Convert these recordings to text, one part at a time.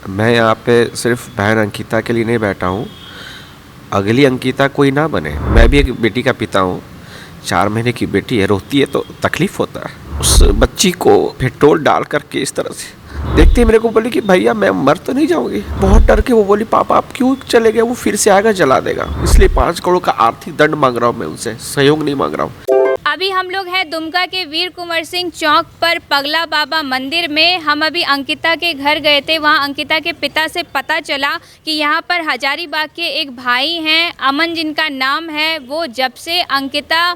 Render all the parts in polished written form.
मैं यहाँ पे सिर्फ बहन अंकिता के लिए नहीं बैठा हूँ। अगली अंकिता कोई ना बने। मैं भी एक बेटी का पिता हूँ। 4 महीने की बेटी है, रोती है तो तकलीफ होता है। उस बच्ची को पेट्रोल डाल करके इस तरह से देखते ही मेरे को बोली कि भैया मैं मर तो नहीं जाऊंगी। बहुत डर के वो बोली पापा आप क्यों चले गए, वो फिर से आएगा जला देगा। इसलिए 5 करोड़ का आर्थिक दंड मांग रहा हूँ, मैं उनसे सहयोग नहीं मांग रहा हूँ। अभी हम लोग हैं दुमका के वीर कुंवर सिंह चौक पर पगला बाबा मंदिर में। हम अभी अंकिता के घर गए थे। वहाँ अंकिता के पिता से पता चला कि यहाँ पर हजारीबाग के एक भाई हैं, अमन जिनका नाम है। वो जब से अंकिता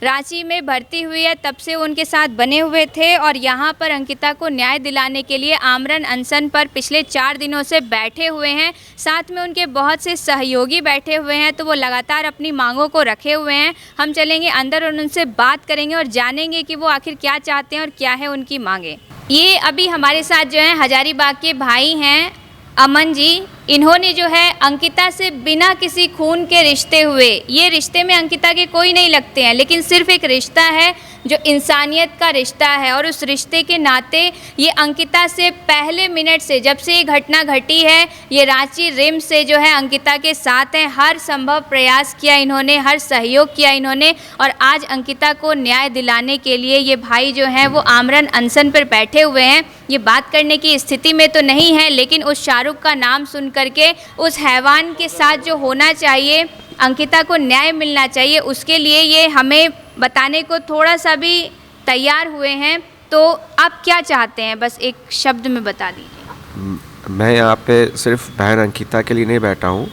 रांची में भर्ती हुई है तब से उनके साथ बने हुए थे और यहाँ पर अंकिता को न्याय दिलाने के लिए आमरण अनशन पर पिछले 4 दिनों से बैठे हुए हैं। साथ में उनके बहुत से सहयोगी बैठे हुए हैं, तो वो लगातार अपनी मांगों को रखे हुए हैं। हम चलेंगे अंदर और उनसे बात करेंगे और जानेंगे कि वो आखिर क्या चाहते हैं और क्या है उनकी मांगे। ये अभी हमारे साथ जो है हजारीबाग के भाई हैं अमन जी। इन्होंने जो है अंकिता से बिना किसी खून के रिश्ते हुए, ये रिश्ते में अंकिता के कोई नहीं लगते हैं, लेकिन सिर्फ एक रिश्ता है जो इंसानियत का रिश्ता है। और उस रिश्ते के नाते ये अंकिता से पहले मिनट से, जब से ये घटना घटी है, ये रांची रिम्स से जो है अंकिता के साथ हैं। हर संभव प्रयास किया इन्होंने, हर सहयोग किया इन्होंने और आज अंकिता को न्याय दिलाने के लिए ये भाई जो हैं वो आमरण अनशन पर बैठे हुए हैं। ये बात करने की स्थिति में तो नहीं है, लेकिन उस शाहरुख का नाम सुन करके उस हैवान के साथ जो होना चाहिए, अंकिता को न्याय मिलना चाहिए, उसके लिए ये हमें बताने को थोड़ा सा भी तैयार हुए हैं। तो आप क्या चाहते हैं, बस एक शब्द में बता दीजिए। मैं यहाँ पे सिर्फ बहन अंकिता के लिए नहीं बैठा हूँ।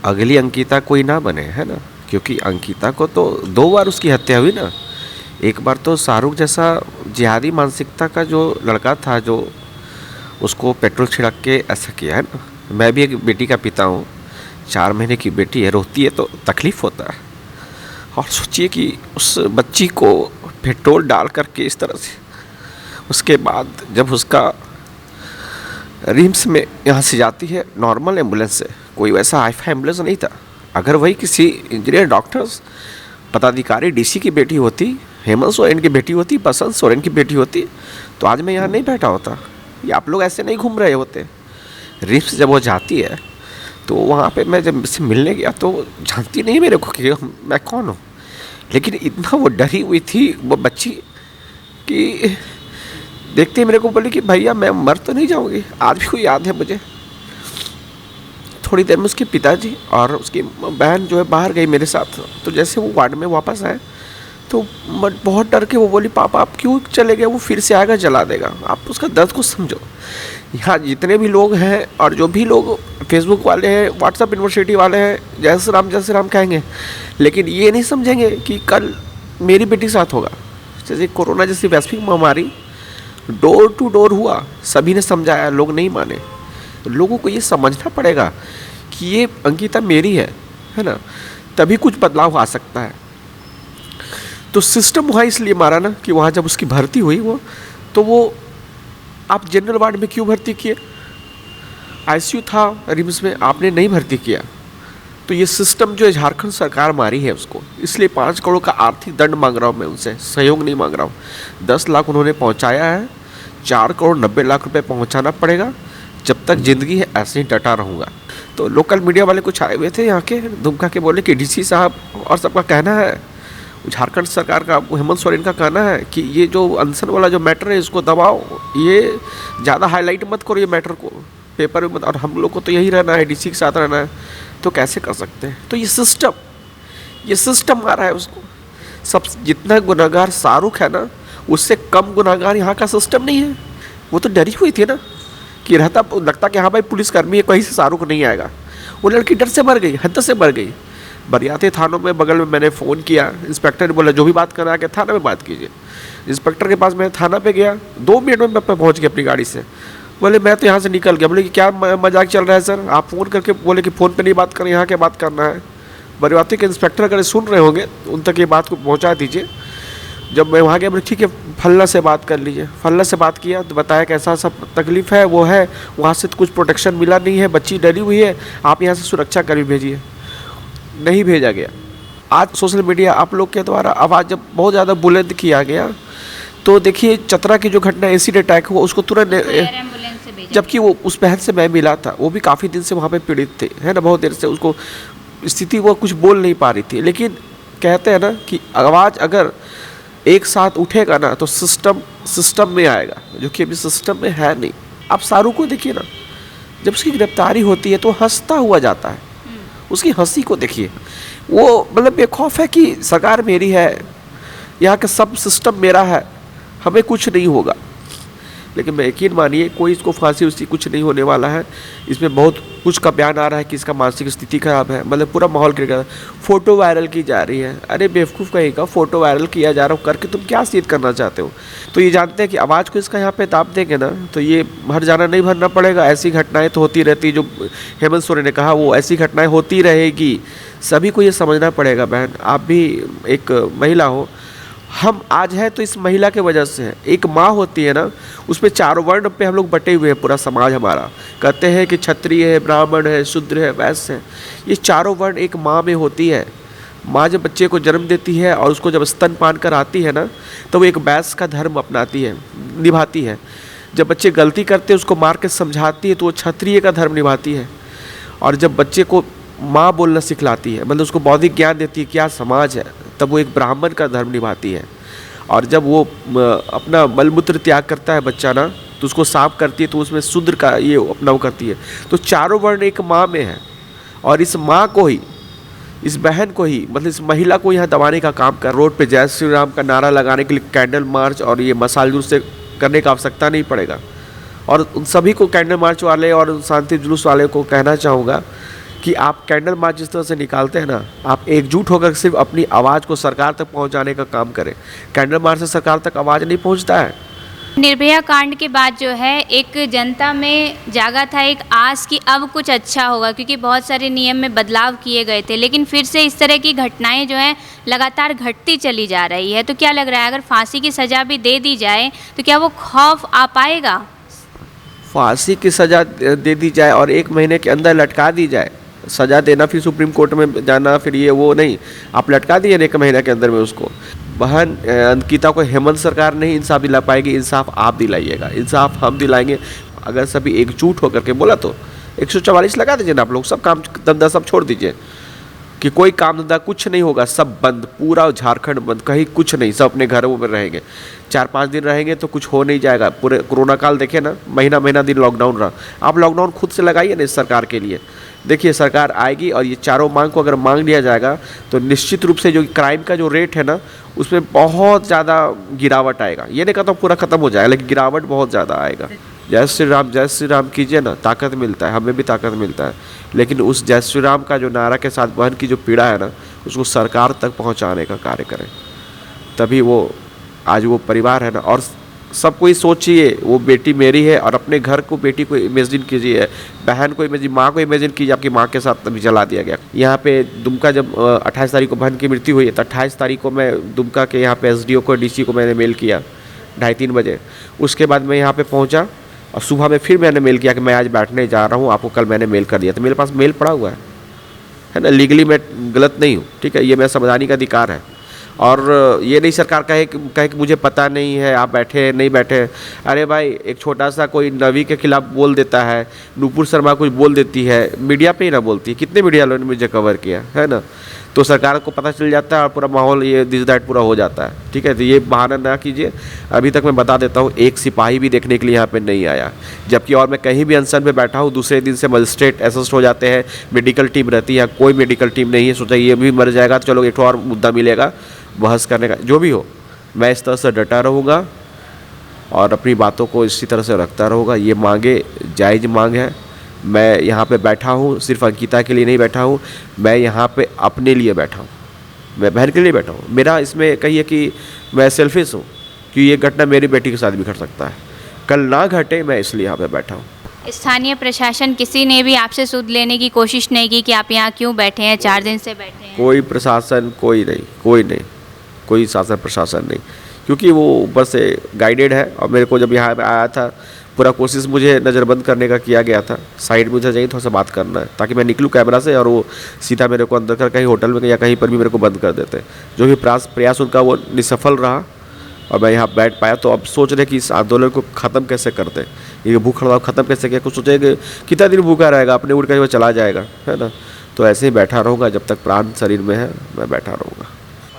अगली अंकिता कोई ना बने, है ना, क्योंकि अंकिता को तो 2 बार उसकी हत्या हुई ना। एक बार तो शाहरुख जैसा जिहादी मानसिकता का जो लड़का था, जो उसको पेट्रोल छिड़क के ऐसा किया है ना। मैं भी एक बेटी का पिता हूँ। 4 महीने की बेटी है, रोती है तो तकलीफ होता है। और सोचिए कि उस बच्ची को पेट्रोल डाल करके इस तरह से, उसके बाद जब उसका रिम्स में यहाँ से जाती है नॉर्मल एम्बुलेंस से, कोई वैसा हाईफाई एम्बुलेंस नहीं था। अगर वही किसी इंजीनियर, डॉक्टर्स, पदाधिकारी, डीसी की बेटी होती, हेमंत सोरेन की बेटी होती, बसंत सोरेन की बेटी होती, तो आज मैं यहाँ नहीं बैठा होता। ये आप लोग ऐसे नहीं घूम रहे होते। रिम्स जब वो जाती है तो वहाँ पे मैं जब से मिलने गया तो जानती नहीं मेरे को कि मैं कौन हूँ, लेकिन इतना वो डरी हुई थी वो बच्ची कि देखते ही मेरे को बोली कि भैया मैं मर तो नहीं जाऊँगी। आज भी कोई याद है मुझे। थोड़ी देर में उसके पिताजी और उसकी बहन जो है बाहर गई मेरे साथ। तो जैसे वो वार्ड में वापस आए तो बहुत डर के वो बोली पापा आप क्यों चले गए, वो फिर से आएगा जला देगा। आप उसका दर्द को समझो। यहाँ जितने भी लोग हैं और जो भी लोग फेसबुक वाले हैं, व्हाट्सएप यूनिवर्सिटी वाले हैं, जय श्री राम कहेंगे, लेकिन ये नहीं समझेंगे कि कल मेरी बेटी के साथ होगा। जैसे कोरोना जैसी वैश्विक महामारी डोर टू डोर हुआ, सभी ने समझाया, लोग नहीं माने। लोगों को ये समझना पड़ेगा कि ये अंकिता मेरी है ना, तभी कुछ बदलाव आ सकता है। तो सिस्टम वहाँ इसलिए मारा ना कि वहाँ जब उसकी भर्ती हुई तो वो आप जनरल वार्ड में क्यों भर्ती किए? आईसीयू था रिम्स में, आपने नहीं भर्ती किया। तो ये सिस्टम जो है झारखंड सरकार मारी है उसको, इसलिए 5 करोड़ का आर्थिक दंड मांग रहा हूँ मैं उनसे, सहयोग नहीं मांग रहा हूँ। 10 लाख उन्होंने पहुँचाया है, 4 करोड़ 90 लाख रुपये पहुँचाना पड़ेगा। जब तक ज़िंदगी है ऐसे ही डटा रहूँगा। तो लोकल मीडिया वाले कुछ आए हुए थे यहाँ के दुमका के, बोले कि डीसी साहब और सबका कहना है, झारखंड सरकार का, हेमंत सोरेन का कहना है कि ये जो अनशन वाला जो मैटर है इसको दबाओ, ये ज़्यादा हाईलाइट मत करो ये मैटर को पेपर में मत। और हम लोग को तो यही रहना है, डीसी के साथ रहना है, तो कैसे कर सकते हैं? तो ये सिस्टम आ रहा है उसको। सब जितना गुनहगार शाहरुख है ना, उससे कम गुनहगार यहाँ का सिस्टम नहीं है। वो तो डरी हुई थी ना कि लगता कि हाँ भाई पुलिसकर्मी है, कहीं से शाहरुख नहीं आएगा। वो लड़की डर से मर गई, हद से मर गई। बरियाते थानों में बगल में मैंने फ़ोन किया, इंस्पेक्टर ने बोला जो भी बात करना है थाना में बात कीजिए। इंस्पेक्टर के पास मैं थाना पे गया, 2 मिनट में मैं पहुंच गया अपनी गाड़ी से। बोले मैं तो यहाँ से निकल गया। बोले कि क्या मजाक चल रहा है सर? आप फ़ोन करके बोले कि फ़ोन पे नहीं बात करें, यहाँ क्या बात करना है। बरियाते के इंस्पेक्टर अगर सुन रहे होंगे उन तक ये बात को पहुँचा दीजिए। जब मैं वहाँ गया, बोले ठीक है फल्ला से बात कर लीजिए। फल्ला से बात किया तो बताया कि ऐसा सब तकलीफ़ है, वो है, वहाँ से कुछ प्रोटेक्शन मिला नहीं है, बच्ची डरी हुई है, आप यहाँ से सुरक्षा कर्मी भेजिए। नहीं भेजा गया। आज सोशल मीडिया आप लोग के द्वारा आवाज़ जब बहुत ज़्यादा बुलंद किया गया तो देखिए चतरा की जो घटना एसिड अटैक हुआ उसको तुरंत जबकि वो उस बहन से मैं मिला था, वो भी काफ़ी दिन से वहाँ पे पीड़ित थे, है ना, बहुत देर से उसको स्थिति वो कुछ बोल नहीं पा रही थी। लेकिन कहते हैं ना कि आवाज़ अगर एक साथ उठेगा ना तो सिस्टम में आएगा, जो कि अभी सिस्टम में है नहीं। आप शाहरुख को देखिए ना, जब उसकी गिरफ्तारी होती है तो हंसता हुआ जाता है, उसकी हंसी को देखिए। वो मतलब बेखौफ है कि सरकार मेरी है, यहाँ का सब सिस्टम मेरा है, हमें कुछ नहीं होगा। लेकिन मैं यकीन मानिए कोई इसको फांसी उसी कुछ नहीं होने वाला है। इसमें बहुत कुछ का बयान आ रहा है कि इसका मानसिक स्थिति खराब है, मतलब पूरा माहौल क्रिएट कर रहा है। फ़ोटो वायरल की जा रही है। अरे बेवकूफ़ कहीं का फ़ोटो वायरल किया जा रहा हो करके तुम क्या सिद्ध करना चाहते हो? तो ये जानते हैं कि आवाज़ को इसका यहाँ पे दाब देंगे ना तो ये भर जाना नहीं भरना पड़ेगा। ऐसी घटनाएँ तो होती रहती, जो हेमंत सोरेन ने कहा वो ऐसी घटनाएँ होती रहेगी। सभी को ये समझना पड़ेगा। बहन आप भी एक महिला हो, हम आज है तो इस महिला के वजह से है। एक माँ होती है ना, उस पर चारों वर्ण पे हम लोग बटे हुए हैं, पूरा समाज हमारा। कहते हैं कि क्षत्रिय है, ब्राह्मण है, शूद्र है, वैश्य है, ये चारों वर्ण एक माँ में होती है। माँ जब बच्चे को जन्म देती है और उसको जब स्तनपान कराती है ना तो वो एक वैश्य का धर्म अपनाती है, निभाती है। जब बच्चे गलती करते हैं उसको मार के समझाती है तो वो क्षत्रिय का धर्म निभाती है। और जब बच्चे को माँ बोलना सिखलाती है, मतलब उसको बौद्धिक ज्ञान देती है क्या समाज है, तब वो एक ब्राह्मण का धर्म निभाती है। और जब वो अपना मलमूत्र त्याग करता है बच्चा ना तो उसको साफ करती है तो उसमें शूद्र का ये अपना वो करती है। तो चारों वर्ण एक माँ में है और इस माँ को ही, इस बहन को ही, मतलब इस महिला को यहाँ दबाने का काम कर। रोड पे जय श्री राम का नारा लगाने के लिए कैंडल मार्च और ये मसाल जुलूस से करने का आवश्यकता नहीं पड़ेगा। और उन सभी को, कैंडल मार्च वाले और शांति जुलूस वाले को कहना चाहूँगा कि आप कैंडल मार्च जिस तरह से निकालते हैं ना, आप एकजुट होकर सिर्फ अपनी आवाज़ को सरकार तक पहुंचाने का काम करें। कैंडल मार्च से सरकार तक आवाज़ नहीं पहुंचता है। निर्भया कांड के बाद जो है एक जनता में जागा था एक आस कि अब कुछ अच्छा होगा, क्योंकि बहुत सारे नियम में बदलाव किए गए थे, लेकिन फिर से इस तरह की घटनाएं जो हैं लगातार घटती चली जा रही है। तो क्या लग रहा है अगर फांसी की सज़ा भी दे दी जाए तो क्या वो खौफ आ पाएगा? फांसी की सज़ा दे दी जाए और 1 महीने के अंदर लटका दी जाए, सज़ा देना फिर सुप्रीम कोर्ट में जाना, फिर ये वो नहीं, आप लटका दिए 1 महीने के अंदर में उसको। बहन अंकिता को हेमंत सरकार नहीं इंसाफ दिला पाएगी, इंसाफ आप दिलाइएगा, इंसाफ हम दिलाएंगे। अगर सभी एकजुट होकर के बोला तो 144 लगा दीजिए ना आप लोग, सब काम धंधा सब छोड़ दीजिए कि कोई काम धंधा कुछ नहीं होगा, सब बंद, पूरा झारखंड बंद, कहीं कुछ नहीं, सब अपने घरों में रहेंगे। 4-5 दिन रहेंगे तो कुछ हो नहीं जाएगा। पूरे कोरोना काल देखे ना, महीना दिन लॉकडाउन रहा। आप लॉकडाउन खुद से लगाइए ना इस सरकार के लिए, देखिए सरकार आएगी और ये चारों मांग को अगर मांग लिया जाएगा तो निश्चित रूप से जो क्राइम का जो रेट है ना उसमें बहुत ज़्यादा गिरावट आएगा। ये नहीं कहता पूरा ख़त्म हो जाएगा, लेकिन गिरावट बहुत ज़्यादा आएगा। जय श्री राम कीजिए ना, ताकत मिलता है, हमें भी ताकत मिलता है। लेकिन उस जय श्री राम का जो नारा के साथ बहन की जो पीड़ा है ना उसको सरकार तक पहुंचाने का कार्य करें, तभी वो आज वो परिवार है ना। और सब कोई सोचिए वो बेटी मेरी है और अपने घर को, बेटी को इमेजिन कीजिए, बहन को इमेजिन, माँ को इमेजिन कीजिए आपकी माँ के साथ तभी जला दिया गया। यहाँ पे दुमका जब 28 तारीख को बहन की मृत्यु हुई तो 28 तारीख को मैं दुमका के यहाँ पे SDO को, DC को मैंने मेल किया 2:30-3 बजे। उसके बाद मैं यहाँ पे पहुँचा और सुबह में फिर मैंने मेल किया कि मैं आज बैठने जा रहा हूँ, आपको कल मैंने मेल कर दिया। तो मेरे पास मेल पड़ा हुआ है ना, लीगली मैं गलत नहीं हूँ, ठीक है, ये मेरा संवैधानिक का अधिकार है। और ये नहीं सरकार कहे कि मुझे पता नहीं है, आप बैठे नहीं बैठे। अरे भाई एक छोटा सा कोई नवी के खिलाफ बोल देता है, नूपुर शर्मा कुछ बोल देती है, मीडिया पे ही ना बोलती है, कितने मीडिया लोगों ने मुझे कवर किया है ना, तो सरकार को पता चल जाता है और पूरा माहौल ये दिस दैट पूरा हो जाता है, ठीक है। तो ये बहाना ना कीजिए। अभी तक मैं बता देता हूँ, एक सिपाही भी देखने के लिए यहाँ पे नहीं आया, जबकि और मैं कहीं भी अनशन पे बैठा हूँ दूसरे दिन से मजिस्ट्रेट असिस्ट हो जाते हैं, मेडिकल टीम रहती है, कोई मेडिकल टीम नहीं है। सोचा ये भी मर जाएगा तो चलो एक और मुद्दा मिलेगा बहस करने का। जो भी हो, मैं इस तरह से डटा रहूँगा और अपनी बातों को इसी तरह से रखता रहूँगा। ये मांगे जायज़ मांग है। मैं यहाँ पे बैठा हूँ सिर्फ अंकिता के लिए नहीं बैठा हूँ, मैं यहाँ पे अपने लिए बैठा हूँ, मैं बहन के लिए बैठा हूँ। मेरा इसमें कहिए कि मैं सेल्फिश हूँ कि ये घटना मेरी बेटी के साथ भी घट सकता है, कल ना घटे, मैं इसलिए यहाँ पे बैठा हूँ। स्थानीय प्रशासन किसी ने भी आपसे सुध लेने की कोशिश नहीं की कि आप यहाँ क्यों बैठे हैं, 4 दिन से बैठे हैं? कोई प्रशासन, कोई नहीं, कोई शासन प्रशासन नहीं, क्योंकि वो ऊपर से गाइडेड है। और मेरे को जब यहाँ पे आया था पूरा कोशिश मुझे नज़रबंद करने का किया गया था, साइड में मुझे चाहिए थोड़ा सा बात करना है ताकि मैं निकलूँ कैमरा से और वो सीधा मेरे को अंदर कर कहीं होटल में या कहीं पर भी मेरे को बंद कर देते। जो भी प्रयास उनका वो निसफल रहा, और मैं यहाँ बैठ पाया। तो अब सोच रहे कि इस आंदोलन को ख़त्म कैसे करते, ये भूख हड़ताल ख़त्म कैसे किया। कुछ सोचे कि कितना दिन भूखा रहेगा, अपने उड़ कर वो चला जाएगा, है ना। तो ऐसे ही बैठा रहूँगा जब तक प्राण शरीर में है, मैं बैठा रहूँगा।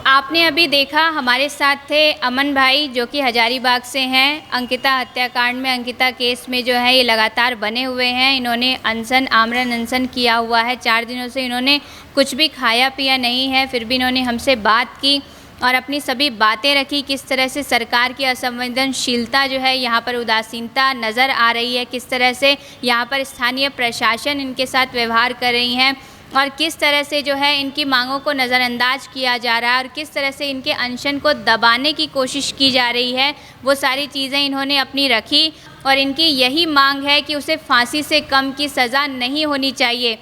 आपने अभी देखा हमारे साथ थे अमन भाई जो कि हजारीबाग से हैं। अंकिता हत्याकांड में, अंकिता केस में जो है ये लगातार बने हुए हैं। इन्होंने अनशन, आमरण अनशन किया हुआ है। 4 दिनों से इन्होंने कुछ भी खाया पिया नहीं है, फिर भी इन्होंने हमसे बात की और अपनी सभी बातें रखी। किस तरह से सरकार की असंवेदनशीलता जो है, यहाँ पर उदासीनता नज़र आ रही है, किस तरह से यहाँ पर स्थानीय प्रशासन इनके साथ व्यवहार कर रही हैं और किस तरह से जो है इनकी मांगों को नज़रअंदाज किया जा रहा है और किस तरह से इनके अनशन को दबाने की कोशिश की जा रही है। वो सारी चीज़ें इन्होंने अपनी रखी और इनकी यही मांग है कि उसे फांसी से कम की सज़ा नहीं होनी चाहिए।